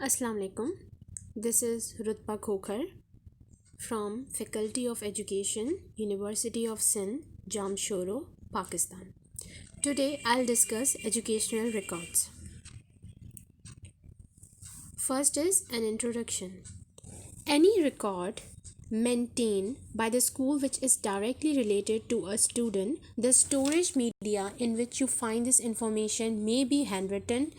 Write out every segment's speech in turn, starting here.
Assalamu alaikum. This is Rutba Khokhar from Faculty of Education, University of Sindh, Jamshoro, Pakistan. Today I'll discuss educational records. First is an introduction. Any record maintained by the school which is directly related to a student, the storage media in which you find this information may be handwritten,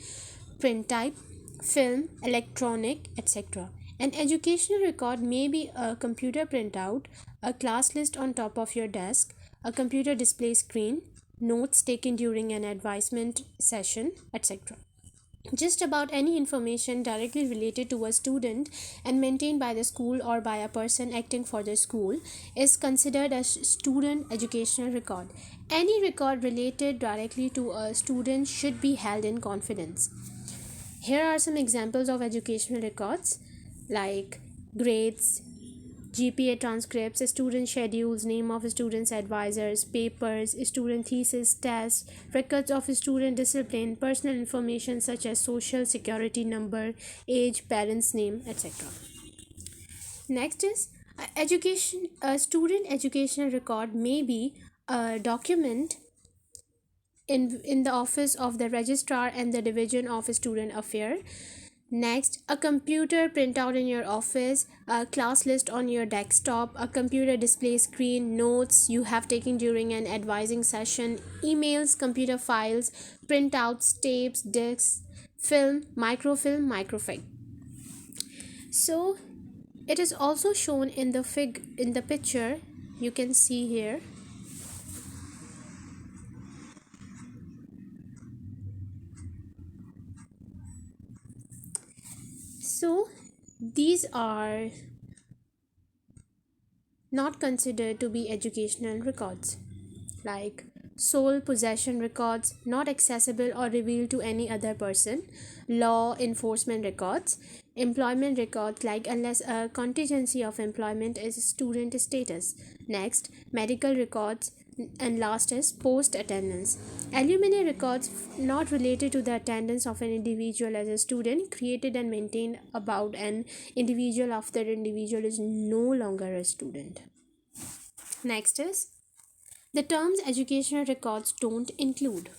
print type, film, electronic, etc. An educational record may be a computer printout, a class list on top of your desk, a computer display screen, notes taken during an advisement session, etc. Just about any information directly related to a student and maintained by the school or by a person acting for the school is considered a student educational record. Any record related directly to a student should be held in confidence. Here are some examples of educational records like grades, GPA transcripts, student schedules, name of students' advisors, papers, student thesis, tests, records of student discipline, personal information such as social security number, age, parents' name, etc. Next is a student educational record may be a document in the office of the registrar and the division of student affair. Next, a computer printout in your office, a class list on your desktop, a computer display screen, notes you have taken during an advising session, emails, computer files, printouts, tapes, discs, film, microfilm. So it is also shown in the picture you can see here. So these are not considered to be educational records, like sole possession records not accessible or revealed to any other person, law enforcement records, employment records like unless a contingency of employment is student status. Next, medical records, and last is post attendance. Alumni records not related to the attendance of an individual as a student, created and maintained about an individual after the individual is no longer a student. Next is the terms educational records don't include.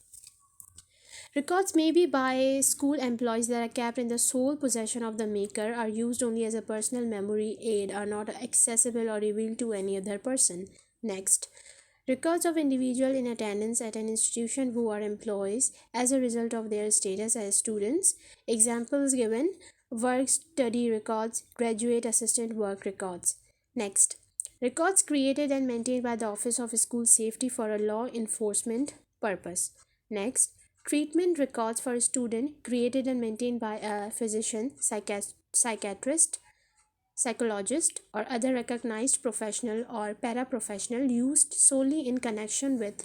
Records may be by school employees that are kept in the sole possession of the maker, are used only as a personal memory aid, are not accessible or revealed to any other person. Next, records of individual in attendance at an institution who are employees as a result of their status as students. Examples given: work study records, graduate assistant work records. Next, records created and maintained by the Office of School Safety for a law enforcement purpose. Next, treatment records for a student created and maintained by a physician, psychiatrist, psychologist, or other recognized professional or paraprofessional used solely in connection with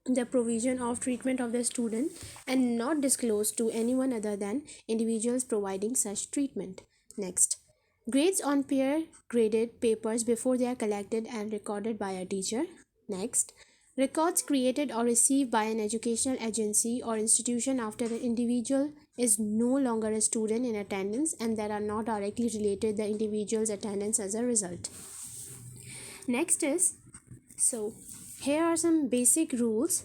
the provision of treatment of the student and not disclosed to anyone other than individuals providing such treatment. Next, grades on peer graded papers before they are collected and recorded by a teacher. Next, records created or received by an educational agency or institution after the individual is no longer a student in attendance and that are not directly related to the individual's attendance as a result. Next is, so here are some basic rules.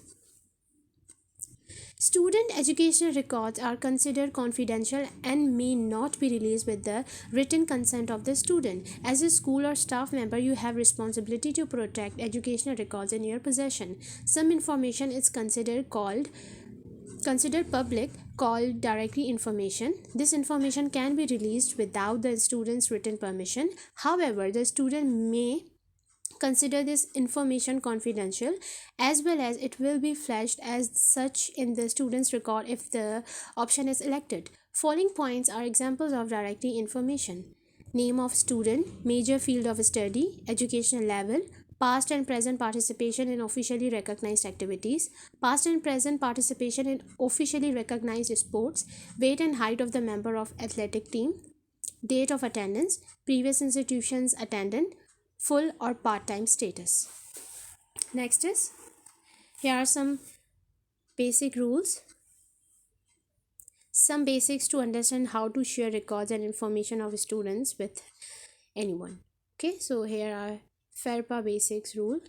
Student educational records are considered confidential and may not be released with the written consent of the student. As a school or staff member, you have responsibility to protect educational records in your possession. Some information is considered public, called directory information. This information can be released without the student's written permission. However, the student may consider this information confidential, as well as it will be flashed as such in the student's record if the option is elected. Following points are examples of directory information: name of student, major field of study, educational level, past and present participation in officially recognized activities, past and present participation in officially recognized sports, weight and height of the member of athletic team, date of attendance, previous institutions attendant, full or part-time status. Next is, here are some basic rules. some basics to understand how to share records and information of students with anyone. Okay, so here are FERPA basics rule.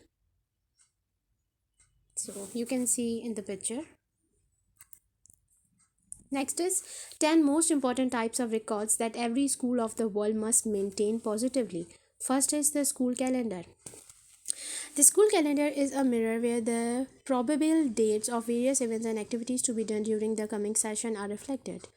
So you can see in the picture. Next is 10 most important types of records that every school of the world must maintain positively. First is the school calendar. The school calendar is a mirror where the probable dates of various events and activities to be done during the coming session are reflected.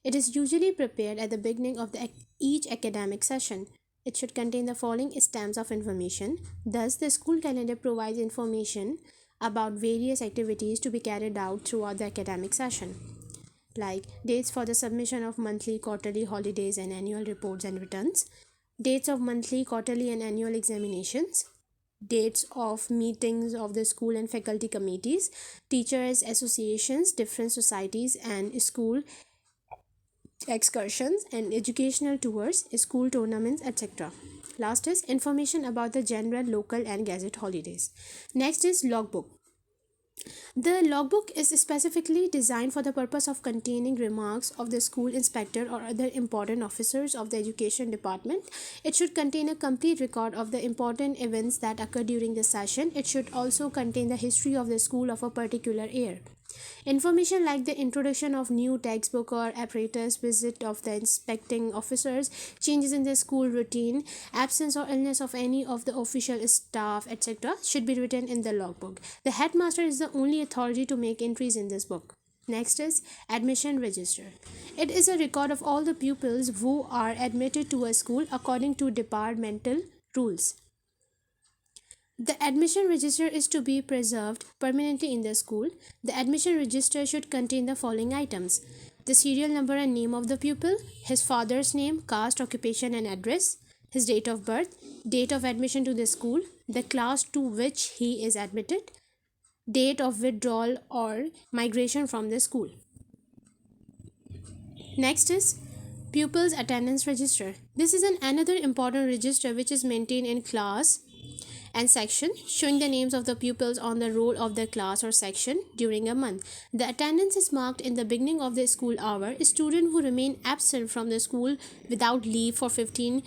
It is usually prepared at the beginning of each academic session. It should contain the following stamps of information. Thus, the school calendar provides information about various activities to be carried out throughout the academic session, like dates for the submission of monthly, quarterly, holidays, and annual reports and returns, dates of monthly, quarterly, and annual examinations, dates of meetings of the school and faculty committees, teachers associations, different societies and school excursions and educational tours, school tournaments, etc. Last is information about the general, local and gazette holidays. Next is logbook. The logbook is specifically designed for the purpose of containing remarks of the school inspector or other important officers of the education department. It should contain a complete record of the important events that occur during the session. It should also contain the history of the school of a particular year. Information like the introduction of new textbook or apparatus, visit of the inspecting officers, changes in the school routine, absence or illness of any of the official staff, etc., should be written in the logbook. The headmaster is the only authority to make entries in this book. Next is admission register. It is a record of all the pupils who are admitted to a school according to departmental rules. The admission register is to be preserved permanently in the school. The admission register should contain the following items: the serial number and name of the pupil, his father's name, caste, occupation, and address, his date of birth, date of admission to the school, the class to which he is admitted, date of withdrawal or migration from the school. Next is pupils attendance register. This is another important register which is maintained in class and section, showing the names of the pupils on the roll of the class or section during a month. The attendance is marked in the beginning of the school hour. A student who remain absent from the school without leave for 15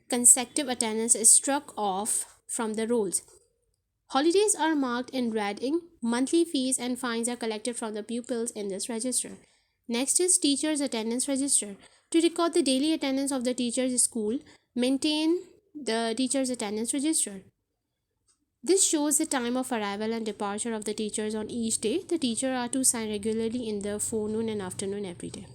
consecutive attendance is struck off from the rolls. Holidays are marked in red ink. Monthly fees and fines are collected from the pupils in this register. Next is teachers attendance register. To record the daily attendance of the teachers' school, maintain the teachers attendance register. This shows the time of arrival and departure of the teachers on each day. The teachers are to sign regularly in the forenoon and afternoon every day.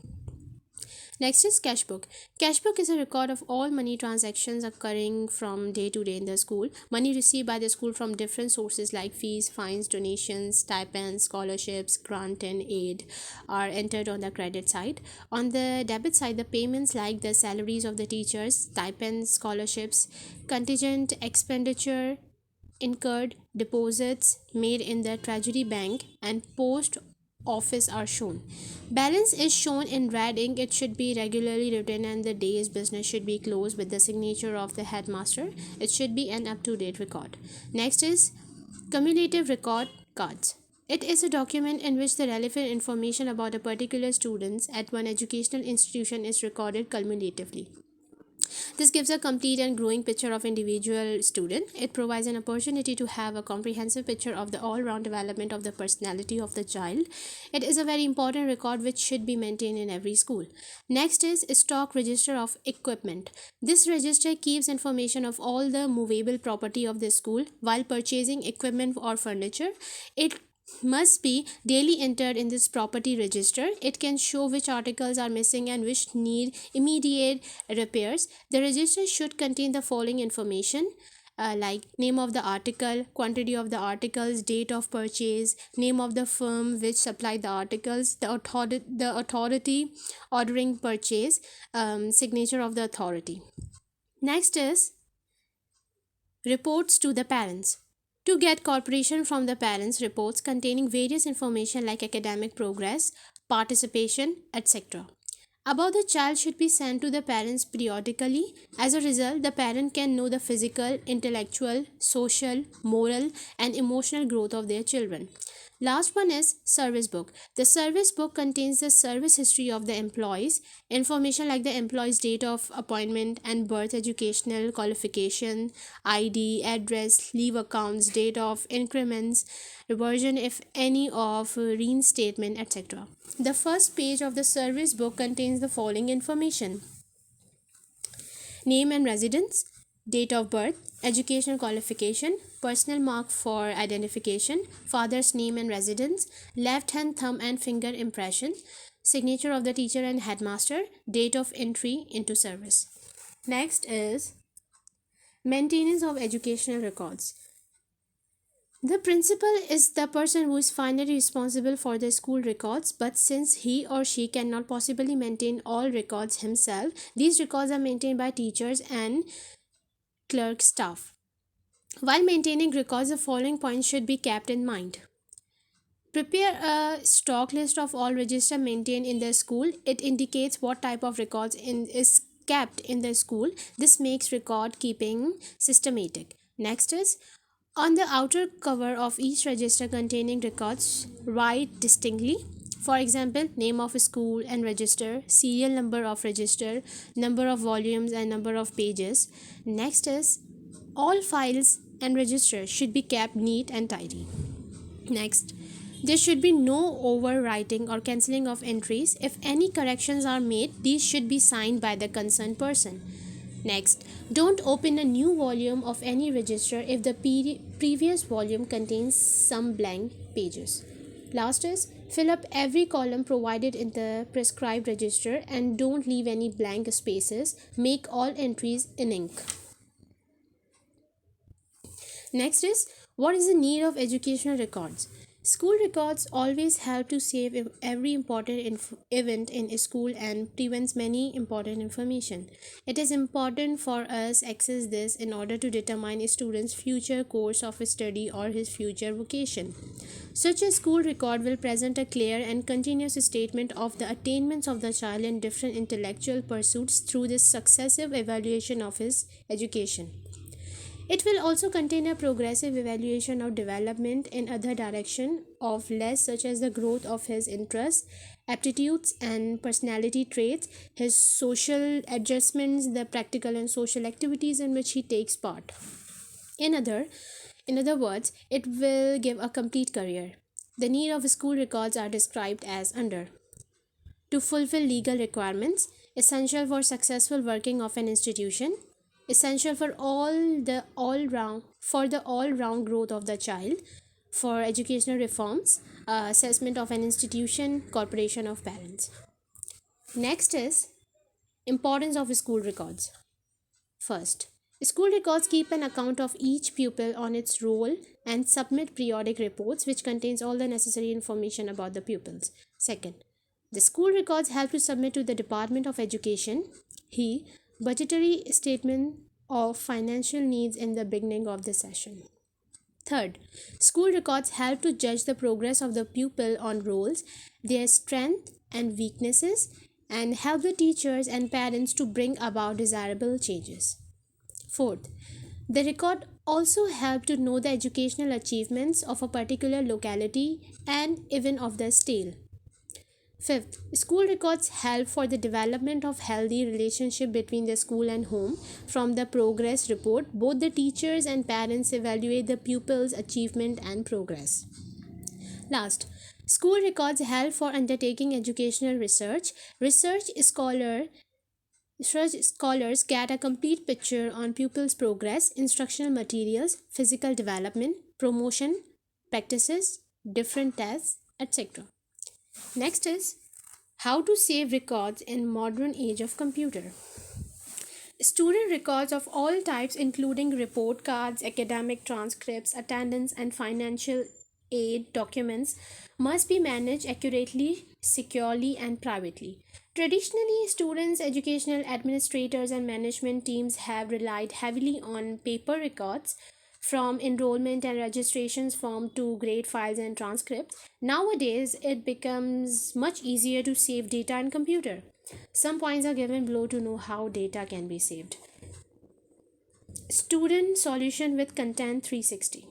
Next is cashbook. Cashbook is a record of all money transactions occurring from day to day in the school. Money received by the school from different sources like fees, fines, donations, stipends, scholarships, grant and aid are entered on the credit side. On the debit side, the payments like the salaries of the teachers, stipends, scholarships, contingent expenditure incurred, deposits made in the treasury bank and post office are shown. Balance is shown in red ink. It should be regularly written and the day's business should be closed with the signature of the headmaster. It should be an up-to-date record. Next is cumulative record cards. It is a document in which the relevant information about a particular student at one educational institution is recorded cumulatively. This gives a complete and growing picture of individual student. It provides an opportunity to have a comprehensive picture of the all-round development of the personality of the child. It is a very important record which should be maintained in every school. Next is stock register of equipment. This register keeps information of all the movable property of the school. While purchasing equipment or furniture, it must be daily entered in this property register. It can show which articles are missing and which need immediate repairs. The register should contain the following information like name of the article, quantity of the articles, date of purchase, name of the firm which supplied the articles, the authority ordering purchase, signature of the authority. Next is reports to the parents. To get cooperation from the parents, reports containing various information like academic progress, participation, etc. About the child should be sent to the parents periodically. As a result, the parent can know the physical, intellectual, social, moral, and emotional growth of their children. Last one is service book. The service book contains the service history of the employees, information like the employee's date of appointment and birth, educational qualification, ID, address, leave accounts, date of increments, reversion if any of reinstatement, etc. The first page of the service book contains the following information: name and residence, date of birth, educational qualification, personal mark for identification, father's name and residence, left hand thumb and finger impression, signature of the teacher and headmaster, date of entry into service. Next is maintenance of educational records. The principal is the person who is finally responsible for the school records, but since he or she cannot possibly maintain all records himself, these records are maintained by teachers and clerk staff. While maintaining records, the following points should be kept in mind. Prepare a stock list of all register maintained in the school. It indicates what type of records is kept in the school. This makes record keeping systematic. Next is, on the outer cover of each register containing records, write distinctly. For example, name of school and register, serial number of register, number of volumes and number of pages. Next is, all files and registers should be kept neat and tidy. Next, there should be no overwriting or cancelling of entries. If any corrections are made, these should be signed by the concerned person. Next, don't open a new volume of any register if the previous volume contains some blank pages. Last is, fill up every column provided in the prescribed register and don't leave any blank spaces. Make all entries in ink. Next is, what is the need of educational records? School records always help to save every important event in a school and prevents many important information. It is important for us access this in order to determine a student's future course of study or his future vocation. Such a school record will present a clear and continuous statement of the attainments of the child in different intellectual pursuits through this successive evaluation of his education. It will also contain a progressive evaluation of development in other direction of less, such as the growth of his interests, aptitudes and personality traits, his social adjustments, the practical and social activities in which he takes part. In other, in other words, it will give a complete career. The need of school records are described as under: to fulfill legal requirements, essential for successful working of an institution, essential for the all round growth of the child, for educational reforms, assessment of an institution, corporation of parents. Next is importance of school records. First, school records keep an account of each pupil on its roll and submit periodic reports which contains all the necessary information about the pupils. Second, the school records help to submit to the Department of Education he budgetary statement of financial needs in the beginning of the session. Third, school records help to judge the progress of the pupil on roles, their strengths and weaknesses, and help the teachers and parents to bring about desirable changes. Fourth, the record also help to know the educational achievements of a particular locality and even of the state. Fifth, school records help for the development of healthy relationship between the school and home. From the progress report, both the teachers and parents evaluate the pupils' achievement and progress. Last, school records help for undertaking educational research. Research scholars get a complete picture on pupils' progress, instructional materials, physical development, promotion, practices, different tests, etc. Next is how to save records in modern age of computer. Student records of all types including report cards, academic transcripts, attendance and financial aid documents must be managed accurately, securely and privately. Traditionally, students, educational administrators and management teams have relied heavily on paper records from enrollment and registrations form to grade files and transcripts. Nowadays, it becomes much easier to save data in computer. Some points are given below to know how data can be saved. Student solution with Content 360.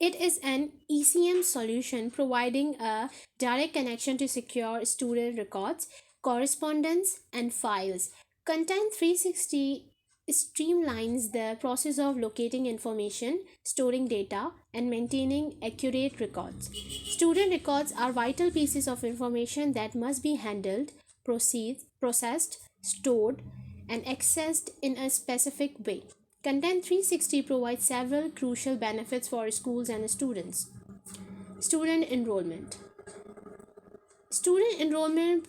It is an ECM solution providing a direct connection to secure student records, correspondence, and files. Content 360 streamlines the process of locating information, storing data, and maintaining accurate records. Student records are vital pieces of information that must be handled, processed, stored, and accessed in a specific way. Content 360 provides several crucial benefits for schools and students. Student enrollment. Student enrollment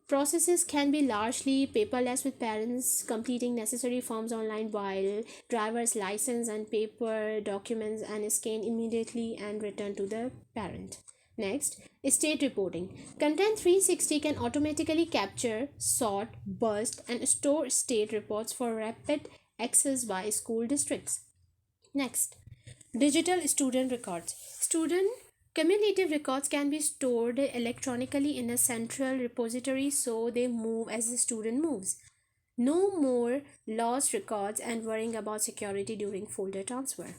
processes can be largely paperless, with parents completing necessary forms online, while driver's license and paper documents and scanned immediately and returned to the parent. Next, state reporting. Content 360 can automatically capture, sort, burst, and store state reports for rapid access by school districts. Next, digital student records. Student cumulative records can be stored electronically in a central repository so they move as the student moves. No more lost records and worrying about security during folder transfer.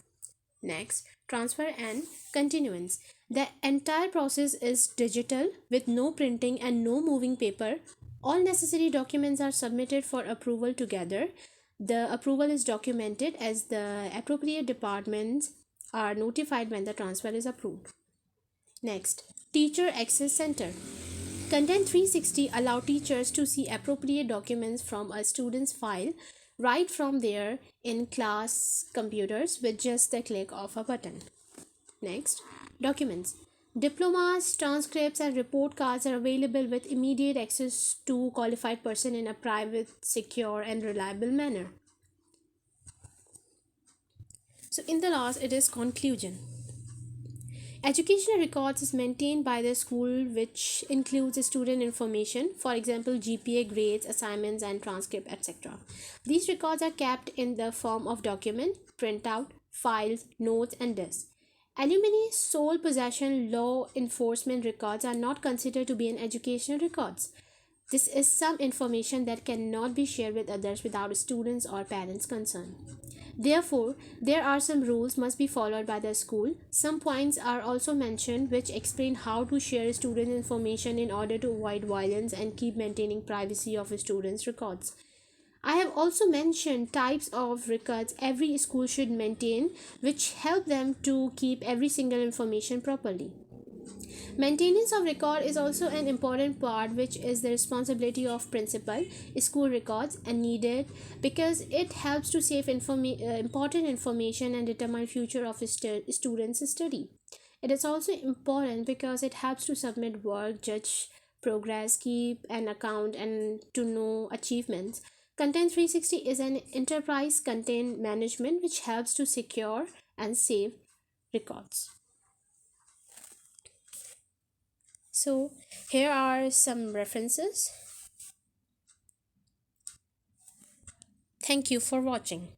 Next, transfer and continuance. The entire process is digital with no printing and no moving paper. All necessary documents are submitted for approval together. The approval is documented as the appropriate departments are notified when the transfer is approved. Next, Teacher Access Center. Content 360 allow teachers to see appropriate documents from a student's file right from their in-class computers with just the click of a button. Next, documents. Diplomas, transcripts, and report cards are available with immediate access to qualified person in a private, secure, and reliable manner. So, in the last, it is conclusion. Educational records is maintained by the school, which includes student information, for example, GPA, grades, assignments, and transcript, etc. These records are kept in the form of document, printout, files, notes, and disks. Alumni sole possession law enforcement records are not considered to be an educational records. This is some information that cannot be shared with others without students or parents' consent. Therefore, there are some rules must be followed by the school. Some points are also mentioned which explain how to share student information in order to avoid violence and keep maintaining privacy of students' records. I have also mentioned types of records every school should maintain, which help them to keep every single information properly. Maintenance of record is also an important part, which is the responsibility of principal, school records, and needed because it helps to save important information and determine future of students' study. It is also important because it helps to submit work, judge progress, keep an account, and to know achievements. Content 360 is an enterprise content management which helps to secure and save records. So, here are some references. Thank you for watching.